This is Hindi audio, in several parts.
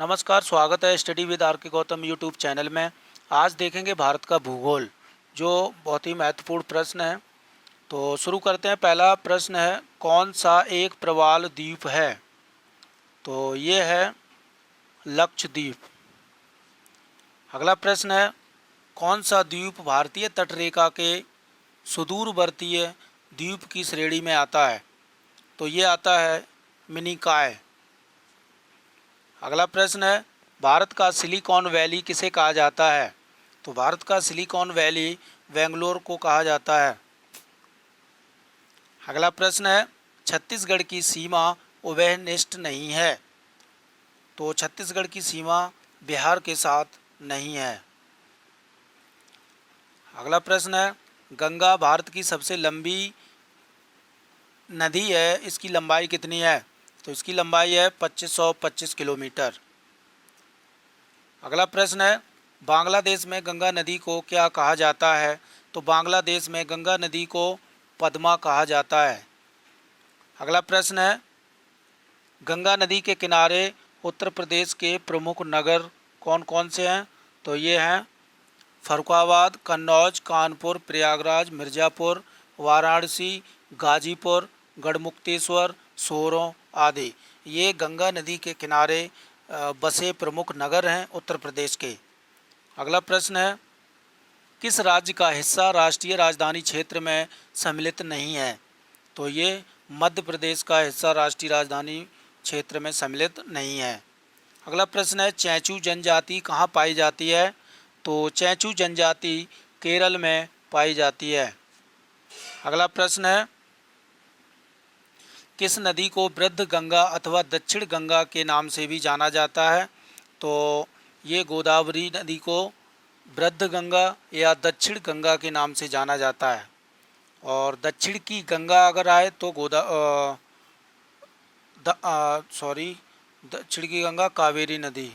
नमस्कार, स्वागत है स्टडी विद आर के गौतम यूट्यूब चैनल में। आज देखेंगे भारत का भूगोल, जो बहुत ही महत्वपूर्ण प्रश्न है। तो शुरू करते हैं। पहला प्रश्न है, कौन सा एक प्रवाल द्वीप है? तो ये है लक्षद्वीप। अगला प्रश्न है, कौन सा द्वीप भारतीय तटरेखा के सुदूरवर्तीय द्वीप की श्रेणी में आता है? तो ये आता है मिनिकॉय। अगला प्रश्न है, भारत का सिलिकॉन वैली किसे कहा जाता है? तो भारत का सिलिकॉन वैली बेंगलोर को कहा जाता है। अगला प्रश्न है, छत्तीसगढ़ की सीमा उभयनिष्ठ नहीं है। तो छत्तीसगढ़ की सीमा बिहार के साथ नहीं है। अगला प्रश्न है, गंगा भारत की सबसे लंबी नदी है, इसकी लंबाई कितनी है? तो इसकी लंबाई है 2525 किलोमीटर। अगला प्रश्न है, बांग्लादेश में गंगा नदी को क्या कहा जाता है? तो बांग्लादेश में गंगा नदी को पद्मा कहा जाता है। अगला प्रश्न है, गंगा नदी के किनारे उत्तर प्रदेश के प्रमुख नगर कौन कौन से हैं? तो ये हैं फर्रुखाबाद, कन्नौज, कानपुर, प्रयागराज, मिर्ज़ापुर, वाराणसी, गाजीपुर, गढ़मुक्तेश्वर, सोरों आदि। ये गंगा नदी के किनारे बसे प्रमुख नगर हैं उत्तर प्रदेश के। अगला प्रश्न है, किस राज्य का हिस्सा राष्ट्रीय राजधानी क्षेत्र में सम्मिलित नहीं है? तो ये मध्य प्रदेश का हिस्सा राष्ट्रीय राजधानी क्षेत्र में सम्मिलित नहीं है। अगला प्रश्न है, चैंचू जनजाति कहाँ पाई जाती है? तो चैंचू जनजाति केरल में पाई जाती है। अगला प्रश्न है, किस नदी को वृद्ध गंगा अथवा दक्षिण गंगा के नाम से भी जाना जाता है? तो ये गोदावरी नदी को वृद्ध गंगा या दक्षिण गंगा के नाम से जाना जाता है। और दक्षिण की गंगा अगर आए तो दक्षिण की गंगा कावेरी नदी।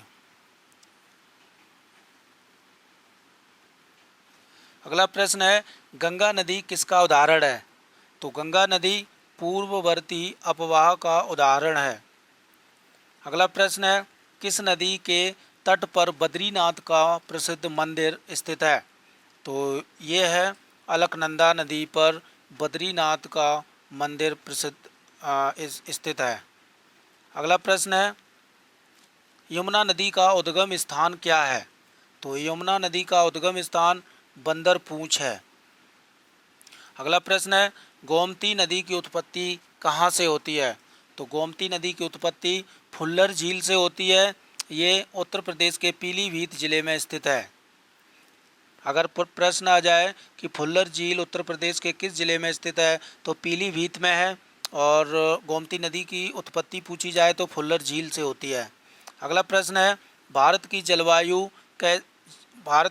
अगला प्रश्न है, गंगा नदी किसका उदाहरण है? तो गंगा नदी पूर्ववर्ती अपवाह का उदाहरण है। अगला प्रश्न है, किस नदी के तट पर बद्रीनाथ का प्रसिद्ध मंदिर स्थित है? तो ये है अलकनंदा नदी पर बद्रीनाथ का मंदिर प्रसिद्ध स्थित है। अगला प्रश्न है, यमुना नदी का उद्गम स्थान क्या है? तो यमुना नदी का उद्गम स्थान बंदरपूंछ है। अगला प्रश्न है, गोमती नदी की उत्पत्ति कहाँ से होती है? तो गोमती नदी की उत्पत्ति फुल्लर झील से होती है। ये उत्तर प्रदेश के पीलीभीत जिले में स्थित है। अगर प्रश्न आ जाए कि फुल्लर झील उत्तर प्रदेश के किस जिले में स्थित है, तो पीलीभीत में है। और गोमती नदी की उत्पत्ति पूछी जाए तो फुल्लर झील से होती है। अगला प्रश्न है, भारत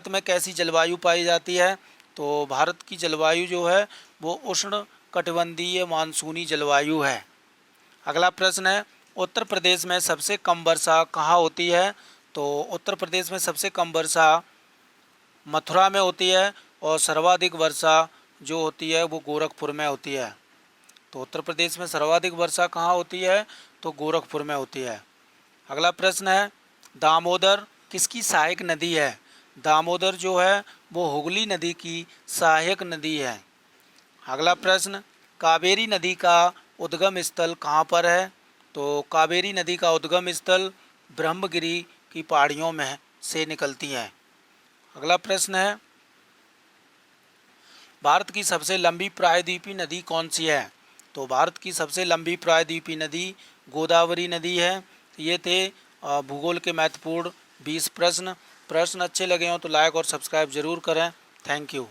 में कैसी जलवायु पाई जाती है? तो भारत की जलवायु जो है वो उष्ण कटिबंधीय मानसूनी जलवायु है। अगला प्रश्न है, उत्तर प्रदेश में सबसे कम वर्षा कहाँ होती है? तो उत्तर प्रदेश में सबसे कम वर्षा मथुरा में होती है और सर्वाधिक वर्षा जो होती है वो गोरखपुर में होती है। तो उत्तर प्रदेश में सर्वाधिक वर्षा कहाँ होती है? तो गोरखपुर में होती है। अगला प्रश्न है, दामोदर किसकी सहायक नदी है? दामोदर जो है वो हुगली नदी की सहायक नदी है। अगला प्रश्न, कावेरी नदी का उद्गम स्थल कहाँ पर है? तो कावेरी नदी का उद्गम स्थल ब्रह्मगिरी की पहाड़ियों में से निकलती है। अगला प्रश्न है, भारत की सबसे लंबी प्रायद्वीपीय नदी कौन सी है? तो भारत की सबसे लंबी प्रायद्वीपीय नदी गोदावरी नदी है। ये थे भूगोल के महत्वपूर्ण 20 प्रश्न। अच्छे लगे हों तो लाइक और सब्सक्राइब ज़रूर करें। Thank you.